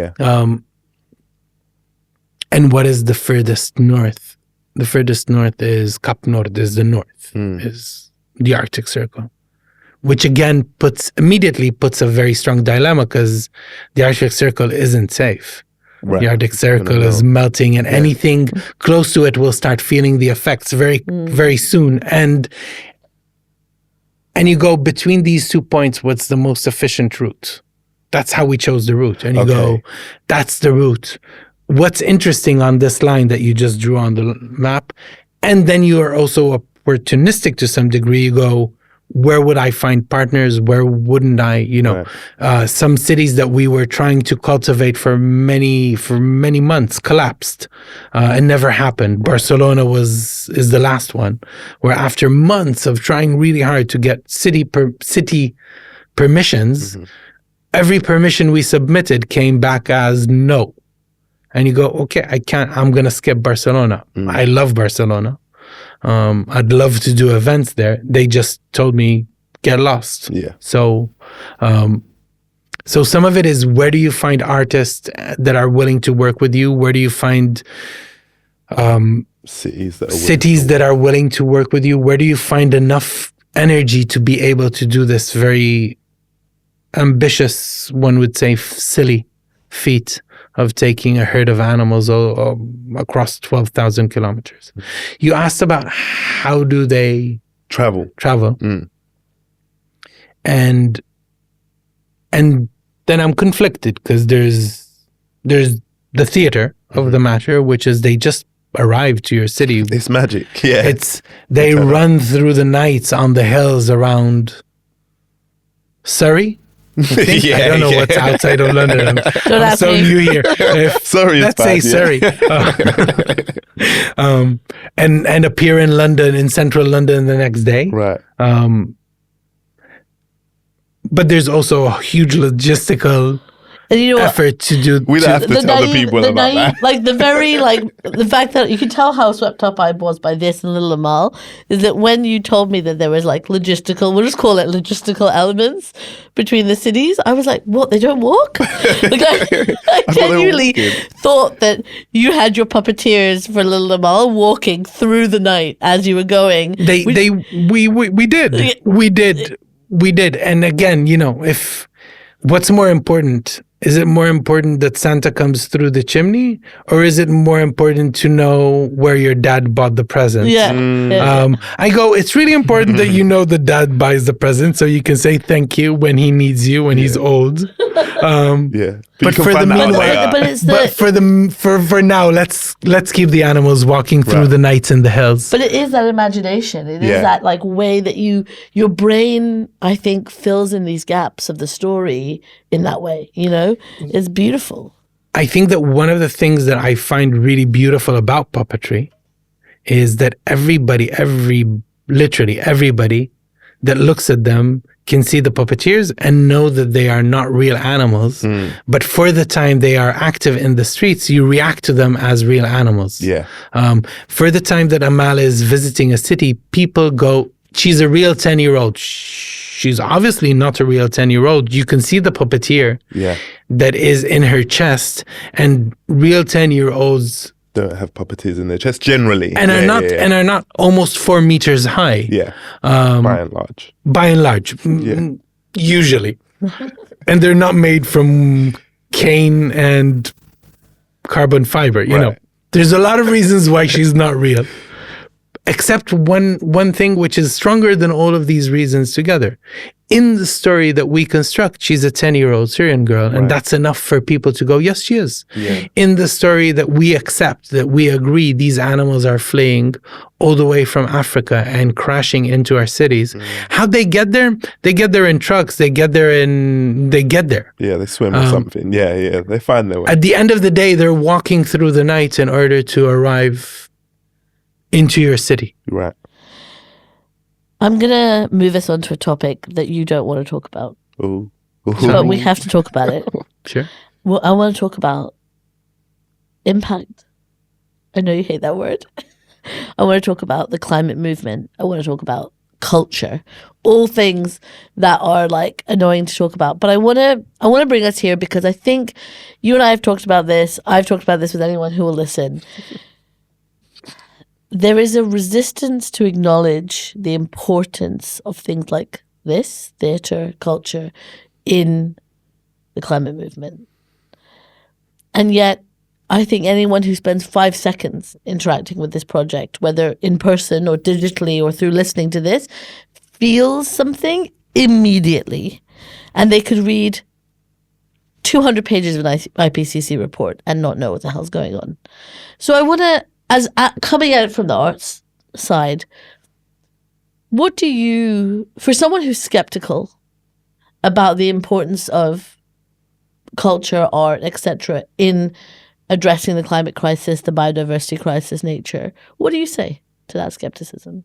And what is the furthest north? The furthest north is Cap Nord, is the north, is the Arctic Circle. Which again immediately puts a very strong dilemma, because the Arctic Circle isn't safe. Right. The Arctic Circle is melting, and anything close to it will start feeling the effects very, very soon. And you go, between these 2 points, what's the most efficient route? That's how we chose the route. And you go, that's the route. What's interesting on this line that you just drew on the map, and then you are also opportunistic to some degree, you go, where would I find partners? Where wouldn't I? Some cities that we were trying to cultivate for many months collapsed and never happened. Barcelona is the last one, where after months of trying really hard to get city permissions, every permission we submitted came back as no. And you go, okay, I can't. I'm gonna skip Barcelona. I love Barcelona. I'd love to do events there. They just told me, get lost.
Yeah.
So some of it is, where do you find artists that are willing to work with you? Where do you find
cities
that are willing to work with you? Where do you find enough energy to be able to do this very ambitious, one would say silly feat of taking a herd of animals across 12,000 kilometers. You asked about how do they
travel.
And then I'm conflicted, because there's the theater of the matter, which is they just arrive to your city.
It's magic. Yeah.
They run through the nights on the hills around Surrey. I don't know what's outside of London. I'm so new here.
Sorry,
let's say Surrey, and appear in London, in central London, the next day.
Right.
But there's also a huge logistical effort to do.
We don't have to tell the people about that.
Like the fact that you can tell how swept up I was by this in Little Amal is that when you told me that there was like we'll just call it logistical elements between the cities, I was like, what, they don't walk? Like, I genuinely thought that you had your puppeteers for Little Amal walking through the night as you were going.
We did. And again, if what's more important Is it more important that Santa comes through the chimney, or is it more important to know where your dad bought the present? I go, it's really important that you know the dad buys the present so you can say thank you when he needs you when he's old. But for the meanwhile, for now, let's keep the animals walking through the nights in the hills.
But it is that imagination. It is that like way that your brain, I think, fills in these gaps of the story in that way. You know, it's beautiful.
I think that one of the things that I find really beautiful about puppetry is that literally everybody that looks at them can see the puppeteers and know that they are not real animals. But for the time they are active in the streets, you react to them as real animals. For the time that Amal is visiting a city, people go, she's a real 10-year-old. She's obviously not a real 10-year-old. You can see the puppeteer that is in her chest, and real 10-year-olds
don't have puppeteers in their chest generally,
and are not almost 4 meters high. By and large, usually, and they're not made from cane and carbon fiber. You know, there's a lot of reasons why she's not real, except one thing which is stronger than all of these reasons together. In the story that we construct, she's a 10-year-old Syrian girl, and that's enough for people to go, yes, she is. In the story that we accept, that we agree these animals are fleeing all the way from Africa and crashing into our cities. How'd they get there? They get there in trucks. They get there.
Yeah, they swim or something. Yeah, they find their way.
At the end of the day, they're walking through the night in order to arrive into your city.
Right.
I'm going to move us on to a topic that you don't want to talk about.
Ooh.
But we have to talk about it.
Sure.
Well, I want to talk about impact. I know you hate that word. I want to talk about the climate movement. I want to talk about culture. All things that are like annoying to talk about. But I want to bring us here because I think you and I have talked about this. I've talked about this with anyone who will listen. There is a resistance to acknowledge the importance of things like this, theatre, culture, in the climate movement. And yet, I think anyone who spends 5 seconds interacting with this project, whether in person or digitally or through listening to this, feels something immediately. And they could read 200 pages of an IPCC report and not know what the hell's going on. So I want to, coming at it from the arts side, what do you, for someone who's skeptical about the importance of culture, art, etc., in addressing the climate crisis, the biodiversity crisis, nature, what do you say to that skepticism?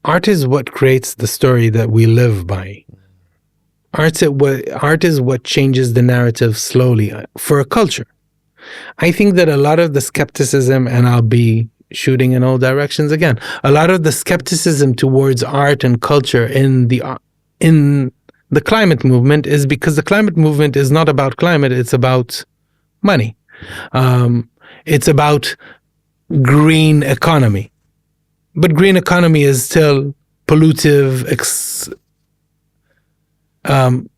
Art is what creates the story that we live by. Art is what changes the narrative slowly for a culture. I think that a lot of the skepticism, and I'll be shooting in all directions again, a lot of the skepticism towards art and culture in the climate movement is because the climate movement is not about climate, it's about money. It's about green economy. But green economy is still pollutive.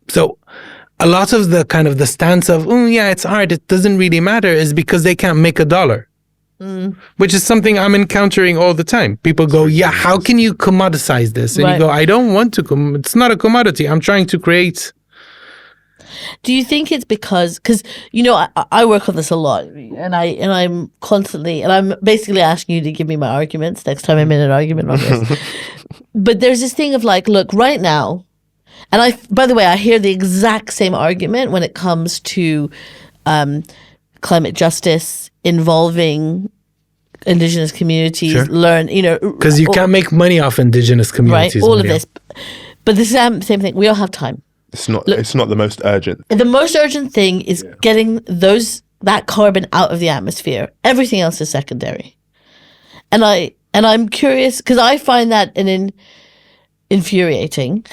So a lot of the kind of the stance of, it's art, it doesn't really matter, is because they can't make $1. Which is something I'm encountering all the time. People go, how can you commoditize this? And you go, I don't want to, it's not a commodity. I'm trying to create.
Do you think it's because I work on this a lot, and I'm constantly, and I'm basically asking you to give me my arguments next time I'm in an argument on this. But there's this thing of like, look, right now, and by the way, I hear the exact same argument when it comes to climate justice involving indigenous communities.
Sure. Because you can't make money off indigenous communities.
Right, all of this. But the same thing. We don't have time.
It's not the most urgent.
The most urgent thing is getting that carbon out of the atmosphere. Everything else is secondary. And I'm curious because I find that infuriating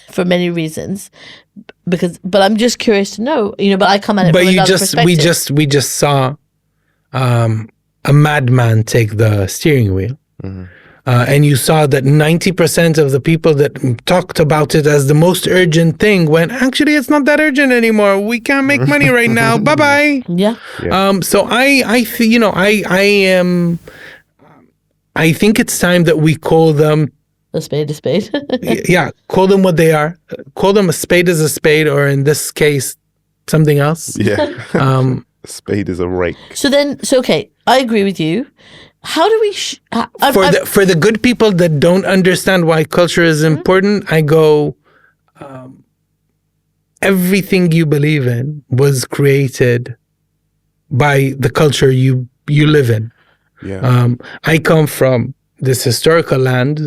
for many reasons. But I'm just curious to know, but I come at it from another perspective.
We just saw a madman take the steering wheel. and you saw that 90% of the people that talked about it as the most urgent thing went, actually, it's not that urgent anymore. We can't make money right now. Bye-bye.
Yeah.
So I think it's time that we call them
a spade.
yeah, call them what they are. Call them a spade is a spade, or in this case, something else.
Yeah. A spade is a rake.
So okay, I agree with you. How do we...
For the good people that don't understand why culture is important, I go, everything you believe in was created by the culture you live in.
Yeah.
I come from this historical land,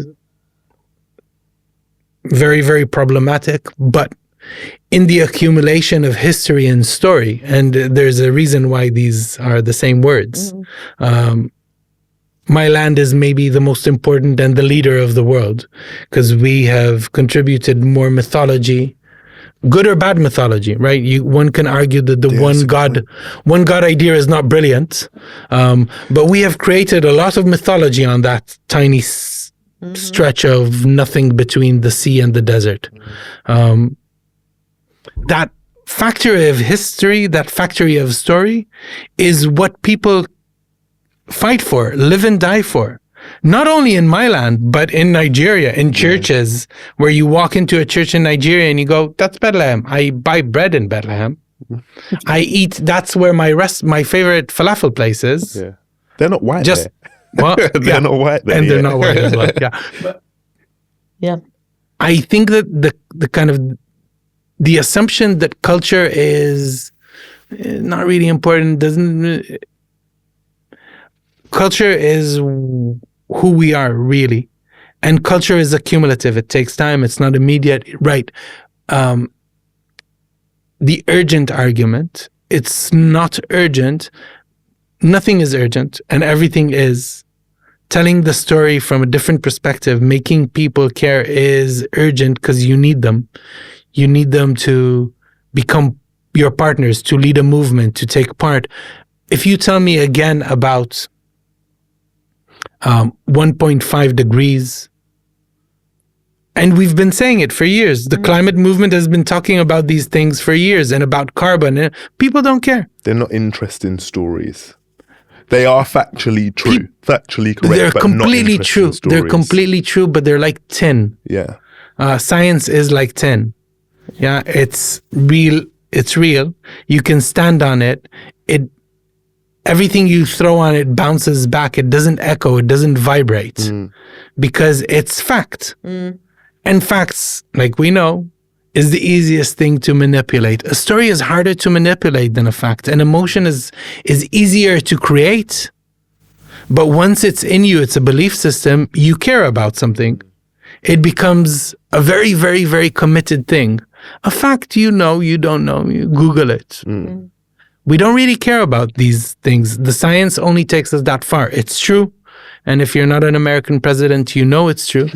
very, very problematic, but in the accumulation of history and story, and there's a reason why these are the same words. My land is maybe the most important and the leader of the world, because we have contributed more mythology, good or bad mythology, right? One can argue that the one God idea is not brilliant, but we have created a lot of mythology on that tiny stretch of nothing between the sea and the desert. That factory of history, that factory of story, is what people fight for, live and die for. Not only in my land, but in Nigeria, in churches, where you walk into a church in Nigeria and you go, that's Bethlehem. I buy bread in Bethlehem. I eat, that's where my favorite falafel place is.
Yeah. They're not white there.
Well,
they're not white there.
And they're not white as well. Yeah. But
yeah. I
think that the kind of the assumption that culture is not really important culture is who we are, really. And culture is accumulative. It takes time. It's not immediate. Right. The urgent argument, it's not urgent. Nothing is urgent, and everything is. Telling the story from a different perspective, making people care is urgent because you need them. You need them to become your partners, to lead a movement, to take part. If you tell me again about 1.5 degrees, and we've been saying it for years. The climate movement has been talking about these things for years and about carbon. People don't care.
They're not interesting stories. They are factually true, factually correct.
They're
but
completely
not
true.
stories.
They're completely true, but they're like tin.
Yeah.
Science is like tin. Yeah, it's real. It's real. You can stand on it. Everything you throw on it bounces back. It doesn't echo. It doesn't vibrate because it's fact. And facts, like we know, is the easiest thing to manipulate. A story is harder to manipulate than a fact. An emotion is easier to create. But once it's in you, it's a belief system, you care about something. It becomes a very, very, very committed thing. A fact, you know, you don't know, you Google it. We don't really care about these things. The science only takes us that far. It's true. And if you're not an American president, you know it's true.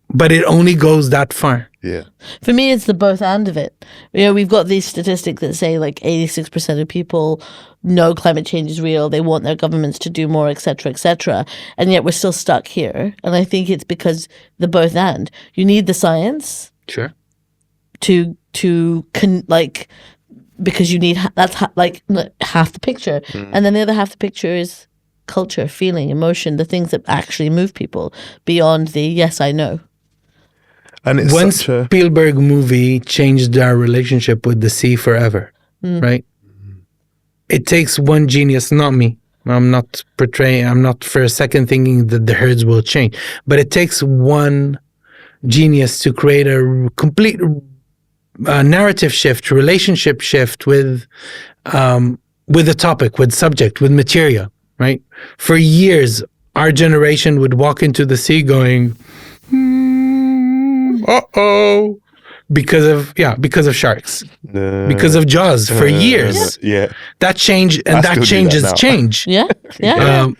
But it only goes that far.
Yeah.
For me, it's the both and of it. You know, we've got these statistics that say like 86% of people know climate change is real. They want their governments to do more, et cetera, and yet we're still stuck here. And I think it's because the both and. You need the science.
Sure.
Because you need half the picture, and then the other half the picture is culture, feeling, emotion, the things that actually move people beyond the yes, I know.
And it's
one Spielberg movie changed our relationship with the sea forever, right? It takes one genius, not me. I'm not for a second thinking that the herds will change, but it takes one genius to create a complete narrative shift, relationship shift with a topic, with subject, with material, right? For years, our generation would walk into the sea going, uh-oh, because of sharks, because of Jaws for years.
Yeah.
That change, and that changes change.
Yeah. Yeah.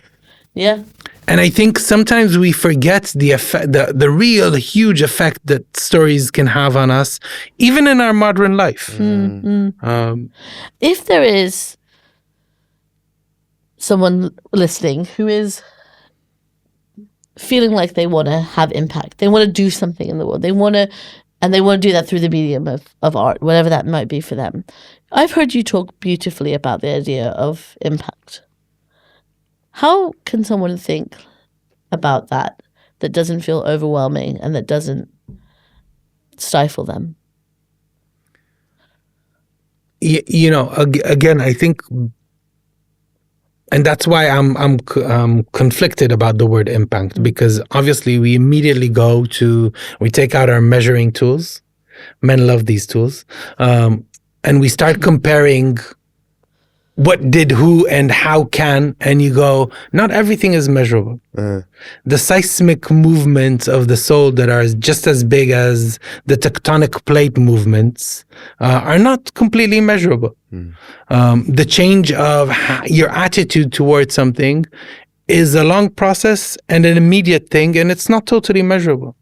And I think sometimes we forget the effect, the real huge effect that stories can have on us, even in our modern life.
If there is, someone listening who is feeling like they want to have impact. They want to do something in the world. They want to do that through the medium of art, whatever that might be for them. I've heard you talk beautifully about the idea of impact. How can someone think about that doesn't feel overwhelming and that doesn't stifle them?
Again, I think, and that's why I'm conflicted about the word impact, because obviously we immediately we take out our measuring tools. Men love these tools. And we start comparing what did who and how can, and you go, not everything is measurable. The seismic movements of the soul that are just as big as the tectonic plate movements are not completely measurable. The change of your attitude towards something is a long process and an immediate thing, and it's not totally measurable.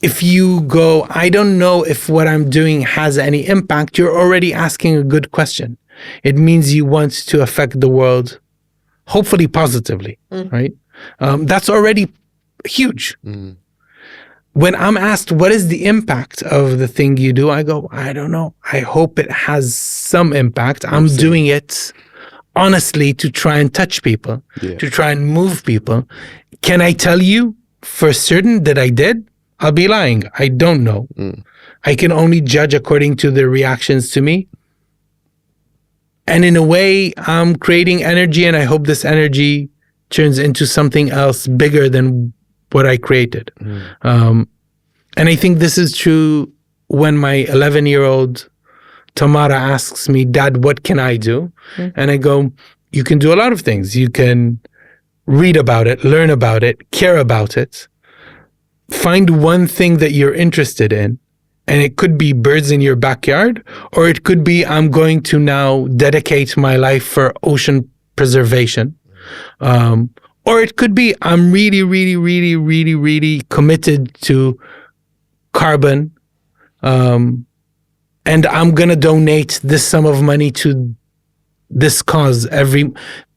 If you go, I don't know if what I'm doing has any impact, you're already asking a good question. It means you want to affect the world, hopefully positively, right? That's already huge. When I'm asked, what is the impact of the thing you do? I go, I don't know. I hope it has some impact. I'm doing it honestly to try and touch people, to try and move people. Can I tell you for certain that I did? I'll be lying. I don't know. I can only judge according to the reactions to me. And in a way, I'm creating energy, and I hope this energy turns into something else bigger than what I created. And I think this is true when my 11-year-old Tamara asks me, Dad, what can I do? And I go, you can do a lot of things. You can read about it, learn about it, care about it. Find one thing that you're interested in. And it could be birds in your backyard, or it could be I'm going to now dedicate my life for ocean preservation. Or it could be I'm really, really, really, really, really committed to carbon. And I'm going to donate this sum of money to this cause.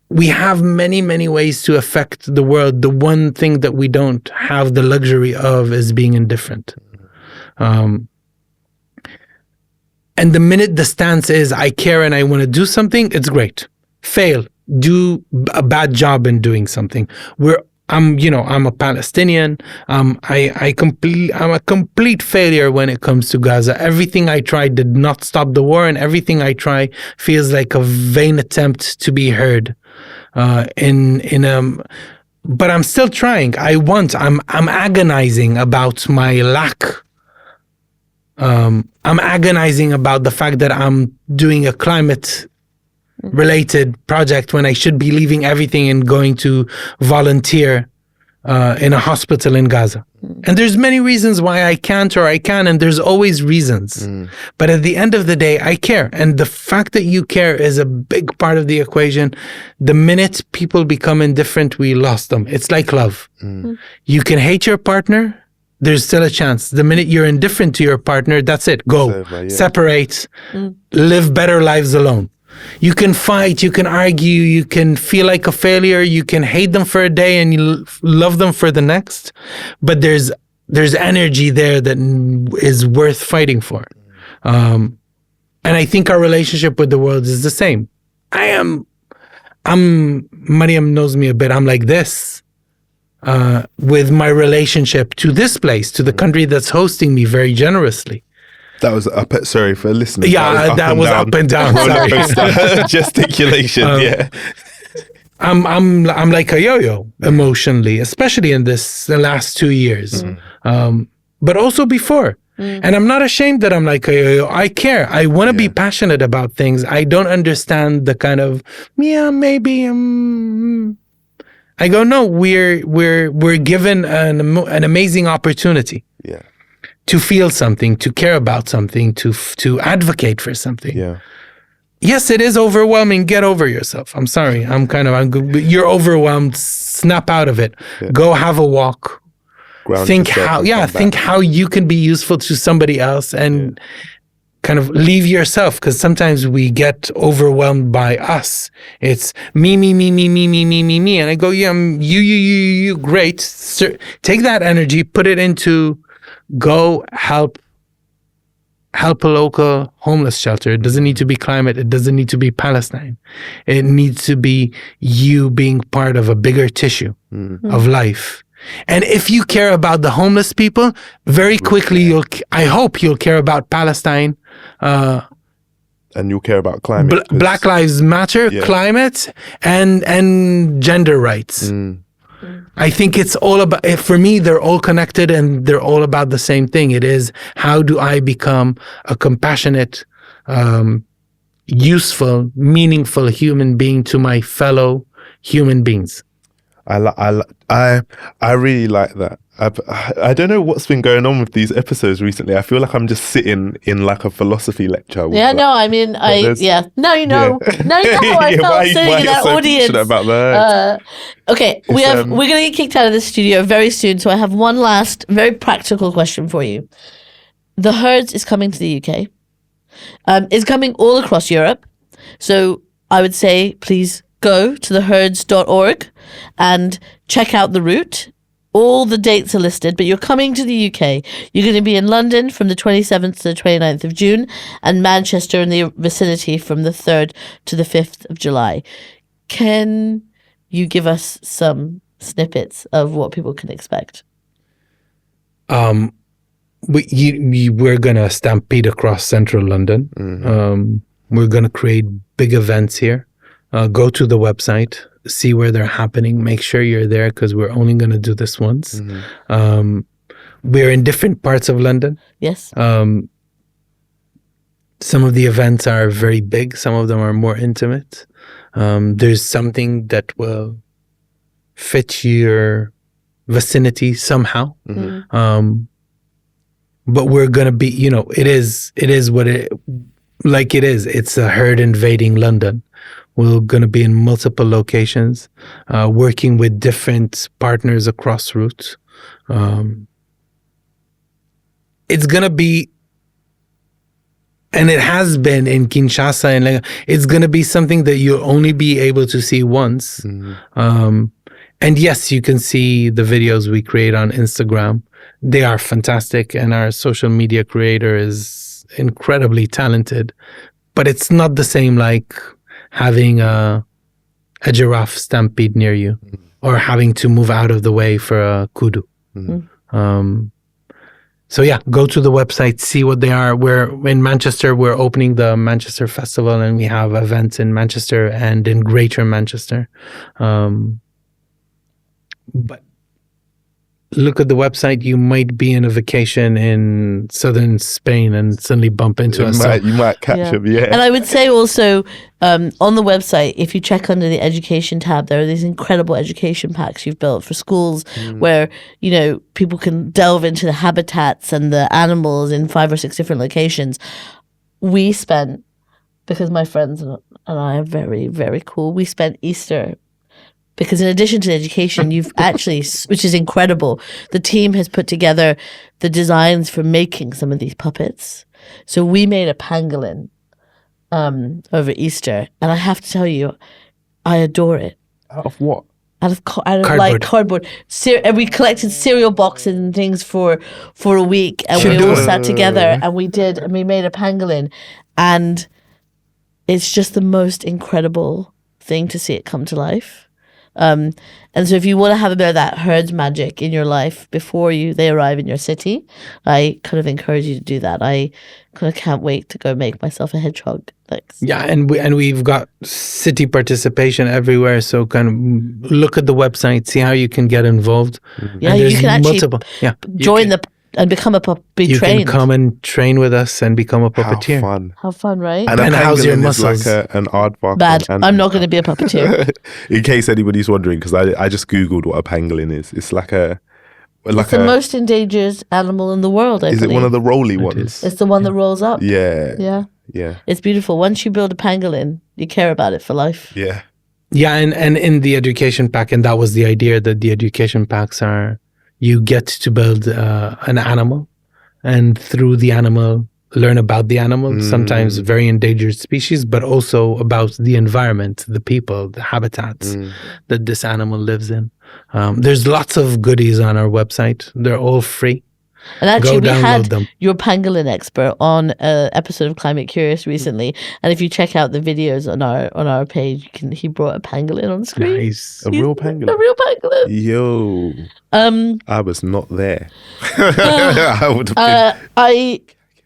We have many, many ways to affect the world. The one thing that we don't have the luxury of is being indifferent. And the minute the stance is, I care and I want to do something, it's great. Fail. Do a bad job in doing something. I'm a Palestinian. I'm a complete failure when it comes to Gaza. Everything I tried did not stop the war, and everything I try feels like a vain attempt to be heard. But I'm still trying. I'm agonizing about my lack. I'm agonizing about the fact that I'm doing a climate-related project when I should be leaving everything and going to volunteer in a hospital in Gaza. And there's many reasons why I can't or I can, and there's always reasons. But at the end of the day, I care. And the fact that you care is a big part of the equation. The minute people become indifferent, we lost them. It's like love. You can hate your partner. There's still a chance. The minute you're indifferent to your partner, that's it. Go. Separate. Live better lives alone. You can fight, you can argue, you can feel like a failure, you can hate them for a day and you love them for the next. But there's energy there that is worth fighting for. And I think our relationship with the world is the same. Maryam knows me a bit. I'm like this. With my relationship to this place, to the country that's hosting me very generously.
That was sorry for listening.
Yeah, that was up and down.
Gesticulation.
I'm like a yo-yo emotionally, especially in the last 2 years, but also before. And I'm not ashamed that I'm like a yo-yo. I care. I want to be passionate about things. I don't understand the kind of maybe. I go, no, we're given an amazing opportunity to feel something, to care about something, to advocate for something. Yes, it is overwhelming. Get over yourself. I'm sorry. You're overwhelmed. Snap out of it. Go have a walk. Think how you can be useful to somebody else, and kind of leave yourself, because sometimes we get overwhelmed by us. It's me, and I go, yeah, you, great. Take that energy, put it into go help a local homeless shelter. It doesn't need to be climate. It doesn't need to be Palestine. It needs to be you being part of a bigger tissue of life. And if you care about the homeless people, very quickly, I hope you'll care about Palestine.
And you'll care about climate.
Black Lives Matter, climate, and gender rights. I think it's all about, for me, they're all connected and they're all about the same thing. It is, how do I become a compassionate, useful, meaningful human being to my fellow human beings?
I really like that. I don't know what's been going on with these episodes recently. I feel like I'm just sitting in like a philosophy lecture.
Yeah, no, I mean, now you know how I felt sitting in that audience.
About that.
Okay, we're going to get kicked out of the studio very soon, so I have one last very practical question for you. The Hurst is coming to the UK. It's coming all across Europe. So I would say, please go to thehurst.org and check out the route. All the dates are listed, but you're coming to the UK. You're going to be in London from the 27th to the 29th of June and Manchester in the vicinity from the 3rd to the 5th of July. Can you give us some snippets of what people can expect?
We're going to stampede across central London. We're going to create big events here. Go to the website, see where they're happening, make sure you're there, because we're only going to do this once. We're in different parts of London.
Yes.
Some of the events are very big. Some of them are more intimate. There's something that will fit your vicinity somehow. But we're going to be, it is what it is. It's a herd invading London. We're going to be in multiple locations, working with different partners across routes. It's going to be, and it has been in Kinshasa, and it's going to be something that you'll only be able to see once. And yes, you can see the videos we create on Instagram. They are fantastic, and our social media creator is incredibly talented. But it's not the same like having a giraffe stampede near you, or having to move out of the way for a kudu. So yeah, go to the website, see what they are. We're in Manchester. We're opening the Manchester Festival, and we have events in Manchester and in Greater Manchester. But look at the website. You might be in a vacation in southern Spain and suddenly bump into us.
You might catch them, yeah.
And I would say also, on the website, if you check under the education tab, there are these incredible education packs you've built for schools where, people can delve into the habitats and the animals in 5 or 6 different locations. We spent, because my friends and I are very, very cool, we spent Easter. Because in addition to the education, you've actually, which is incredible, the team has put together the designs for making some of these puppets. So we made a pangolin over Easter, and I have to tell you, I adore it.
Out of what?
Out of cardboard. And we collected cereal boxes and things for a week, and we all sat together and we made a pangolin, and it's just the most incredible thing to see it come to life. And so if you want to have a bit of that herd magic in your life before they arrive in your city, I kind of encourage you to do that. I kind of can't wait to go make myself a hedgehog next.
Yeah, and we've got city participation everywhere. So kind of look at the website, see how you can get involved.
Yeah, you can actually join and become a puppet
You
trained.
can come and train with us and become a puppeteer.
How fun, right?
And
how's your muscles?
Like an aardvark.
Bad. I'm not going to be a puppeteer.
In case anybody's wondering, because I just Googled what a pangolin is. It's like
it's the most endangered animal in the world, I believe.
Is it one of the rolly ones?
It's the one that rolls up.
Yeah.
It's beautiful. Once you build a pangolin, you care about it for life.
Yeah.
Yeah, and in the education pack, and that was the idea, that the education packs are, you get to build an animal, and through the animal, learn about the animals, sometimes very endangered species, but also about the environment, the people, the habitats that this animal lives in. There's lots of goodies on our website. They're all free.
And actually, we
download
had
them.
your pangolin expert on an episode of Climate Curious recently, and if you check out the videos on our page, he brought a pangolin on screen.
Nice.
A real pangolin.
A real pangolin.
Yo. I was not there. I would have been.
I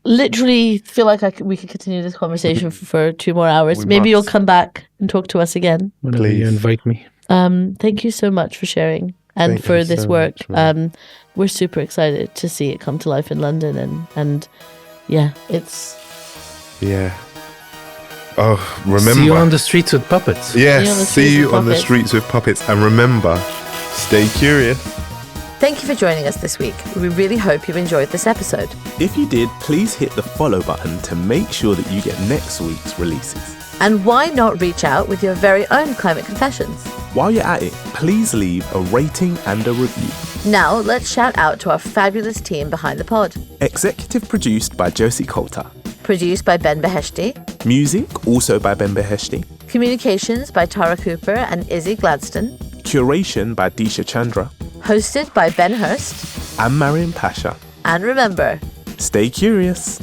literally feel like we could continue this conversation for 2 more hours.
We
Maybe
must.
you'll come back and talk to us again.
Whenever you
Please.
invite me.
Thank you so much for sharing and
Thank
for
you
this
so
work.
much, man.
We're super excited to see it come to life in London, and yeah, it's
Yeah. Oh, remember.
See you on the streets with puppets.
Yes,
See you on the
see
streets
you
with
on the
puppets.
streets with puppets. And remember, stay curious.
Thank you for joining us this week. We really hope you enjoyed this episode.
If you did, please hit the follow button to make sure that you get next week's releases.
And why not reach out with your very own climate confessions?
While you're at it, please leave a rating and a review.
Now, let's shout out to our fabulous team behind the pod.
Executive produced by Josie Colter.
Produced by Ben Beheshty.
Music also by Ben Beheshty.
Communications by Tara Cooper and Issey Gladston.
Curation by Deesha Chandra.
Hosted by Ben Hurst.
And Maryam Pasha.
And remember,
Stay curious.